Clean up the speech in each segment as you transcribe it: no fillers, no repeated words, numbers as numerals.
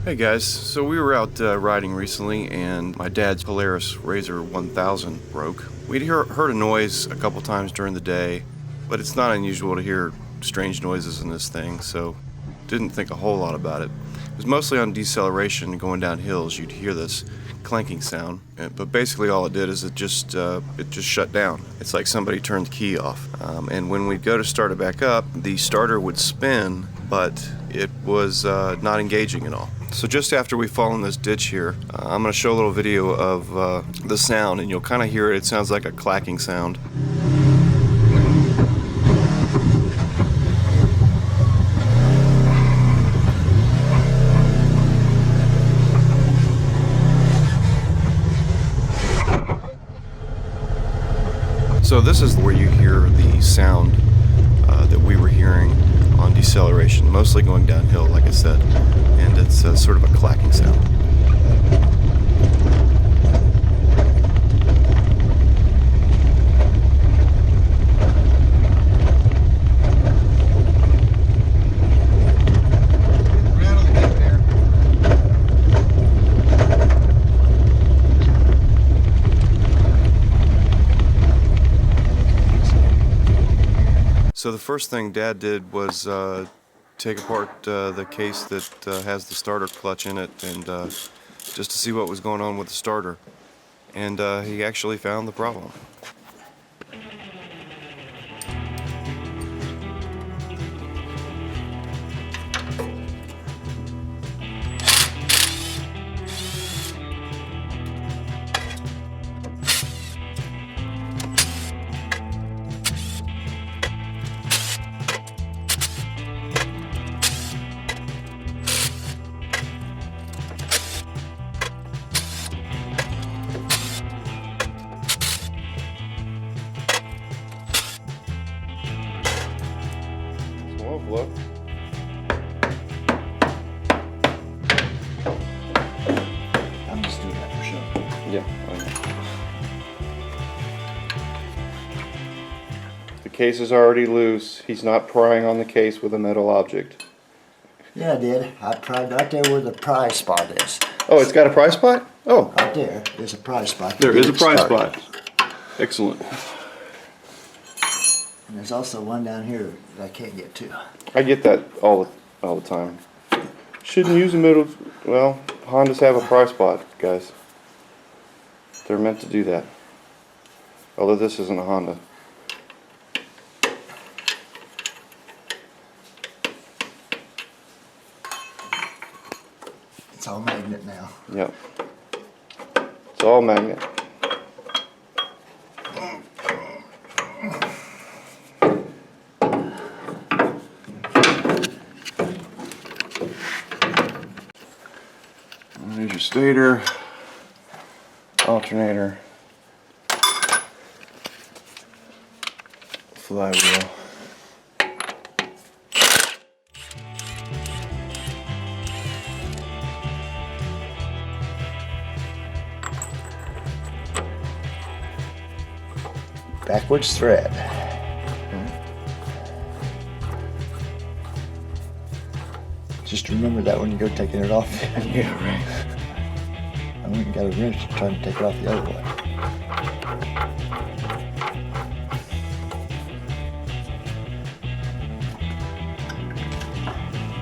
Hey guys, so we were out riding recently and my dad's Polaris RZR 1000 broke. We'd heard a noise a couple times during the day, but it's not unusual to hear strange noises in this thing, so didn't think a whole lot about it. It was mostly on deceleration going down hills. You'd hear this clanking sound, but basically all it did is it just shut down. It's like somebody turned the key off. And when we'd go to start it back up, the starter would spin, but it was not engaging at all. So just after we fall in this ditch here, I'm going to show a little video of the sound, and you'll kind of hear it. It sounds like a clacking sound. So this is where you hear the sound that we were hearing on deceleration, mostly going downhill, like I said, and it's sort of a clacking sound. So the first thing Dad did was take apart the case that has the starter clutch in it, and just to see what was going on with the starter. And he actually found the problem. Look. I'm just doing that for show. Yeah, I know. The case is already loose. He's not prying on the case with a metal object. Yeah, I did. I tried right there where the pry spot is. Oh, it's got a pry spot? Oh. Right there. There's a pry spot. There is a pry spot. Excellent. And there's also one down here that I can't get to. I get that all the time. Shouldn't use a middle. Well, Hondas have a pry spot, guys. They're meant to do that. Although this isn't a Honda. It's all magnet now. Yep. It's all magnet. There's your stator, alternator, flywheel. Backwards thread. Just remember that when you go taking it off. Yeah, right. I went and got a wrench trying to take it off the other way.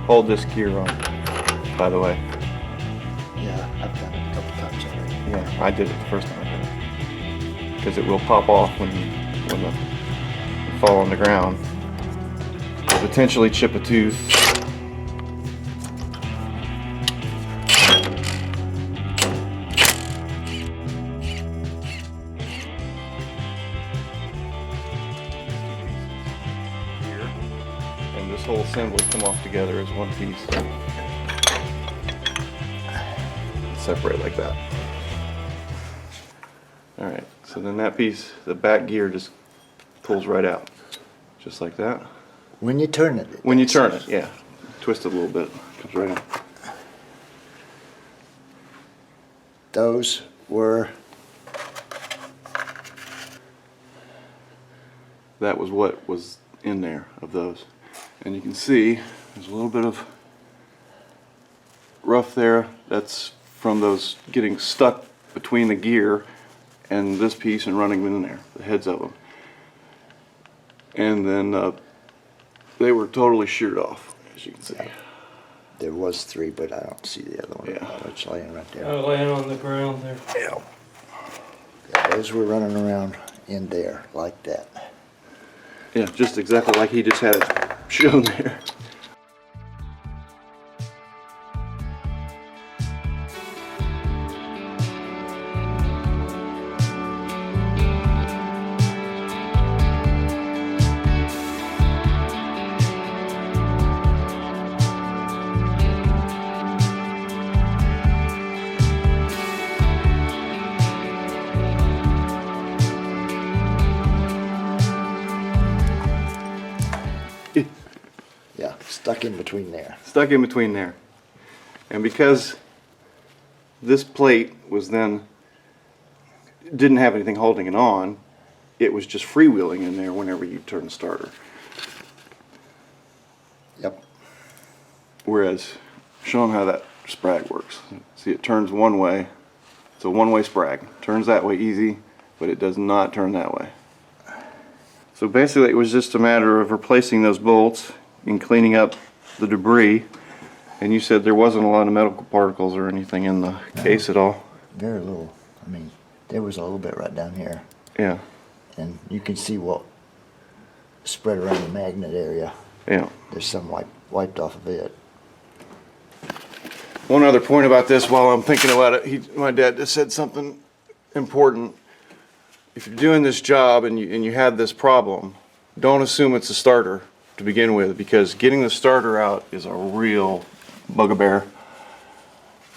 Hold this gear on, by the way. Yeah, I've done it a couple times already. Yeah, I did it the first time I did it. Because it will pop off when you fall on the ground. Potentially chip a tooth. And this whole assembly come off together as one piece. separate like that. All right, so then that piece, the back gear just pulls right out, just like that. When you turn it. When you turn it, yeah. Twist it a little bit, comes right out. Those were. That was what was in there of those. And you can see there's a little bit of rough there. That's from those getting stuck between the gear and this piece and running in there, the heads of them. And then they were totally sheared off, as you can see. There was 3, but I don't see the other one. Yeah. It's laying right there. Laying on the ground there. Yeah. Yeah, those were running around in there like that. Yeah, just exactly like he just had it shown there. Yeah, stuck in between there. Stuck in between there. And because this plate was then, didn't have anything holding it on, it was just freewheeling in there whenever you turn the starter. Yep. Whereas, show them how that sprag works. See, it turns one way. It's a one-way sprag. Turns that way easy, but it does not turn that way. So basically it was just a matter of replacing those bolts and cleaning up the debris. And you said there wasn't a lot of medical particles or anything in the case at all. Very little. I mean, there was a little bit right down here. Yeah. And you can see what spread around the magnet area. Yeah. There's some wiped off of it. One other point about this while I'm thinking about it, my dad just said something important. If you're doing this job and you have this problem, don't assume it's a starter to begin with, because getting the starter out is a real bugbear.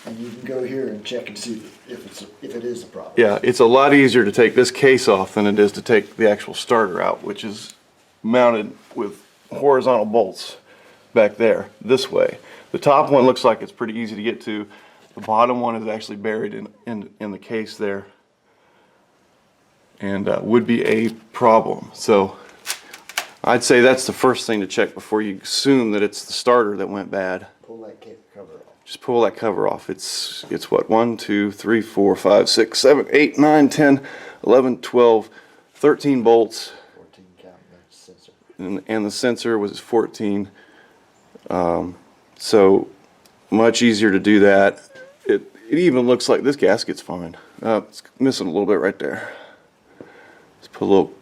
And you can go here and check and see if it is a problem. Yeah, it's a lot easier to take this case off than it is to take the actual starter out, which is mounted with horizontal bolts back there this way. The top one looks like it's pretty easy to get to. The bottom one is actually buried in the case there, and would be a problem. So I'd say that's the first thing to check before you assume that it's the starter that went bad. Pull that cover off. Just pull that cover off. It's what, 1, 2, 3, 4, 5, 6, 7, 8, 9, 10, 11, 12, 13 bolts. 14 count the sensor. And the sensor was 14. So much easier to do that. It even looks like this gasket's fine. It's missing a little bit right there. Let's put a little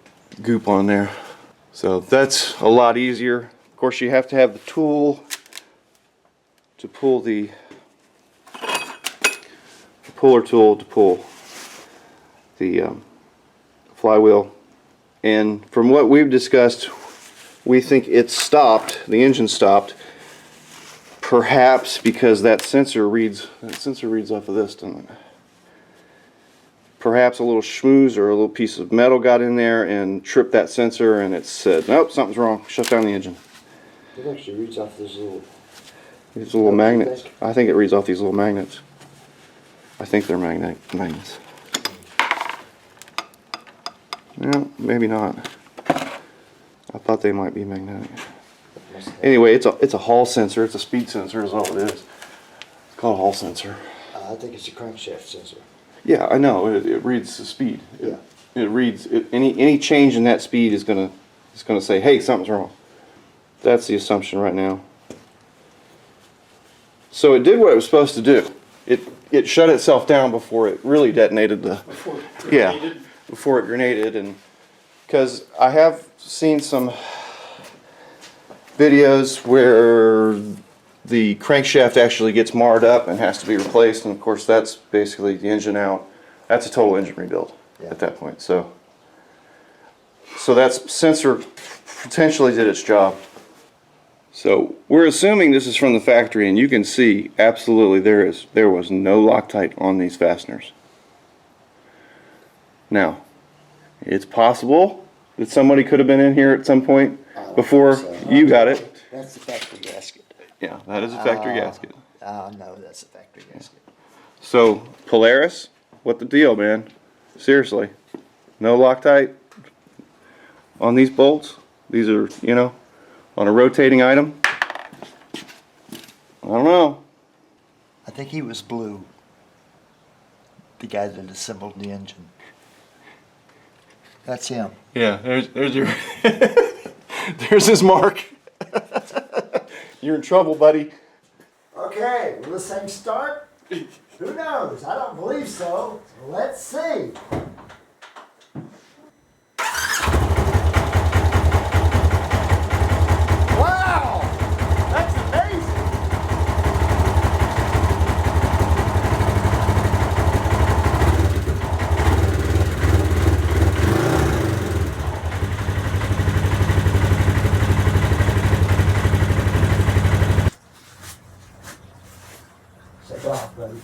goop on there. So that's a lot easier. Of course, you have to have the tool to pull the puller tool to pull the flywheel. And from what we've discussed, we think it's stopped, the engine stopped, perhaps because that sensor reads off of this, doesn't it? Perhaps a little schmooze or a little piece of metal got in there and tripped that sensor, and it said, nope, something's wrong, shut down the engine. It actually reads off these little magnets. I think it reads off these little magnets. I think they're magnets. No, maybe not. I thought they might be magnetic. Anyway, it's a hall sensor. It's a speed sensor is all it is. It's called a hall sensor. I think it's a crankshaft sensor. Yeah, I know. It reads the speed. Yeah. It reads any change in that speed is gonna say, hey, something's wrong. That's the assumption right now. So it did what it was supposed to do. It shut itself down before it really detonated before it grenaded. And because I have seen some videos where the crankshaft actually gets marred up and has to be replaced, and of course that's basically the engine out. That's a total engine rebuild at that point. So that sensor potentially did its job. So we're assuming this is from the factory, and you can see absolutely there was no Loctite on these fasteners. Now, it's possible that somebody could have been in here at some point before you got it. That's the factory gasket. Yeah, that is a factory gasket. No, that's the factory gasket. So, Polaris, what the deal, man? Seriously. No Loctite on these bolts? These are, you know, on a rotating item? I don't know. I think he was blue. The guy that assembled the engine. That's him. Yeah, there's your there's his mark. You're in trouble, buddy. Okay, will this thing start? Who knows? I don't believe so. Let's see. Wow! That's amazing! Take off, buddy.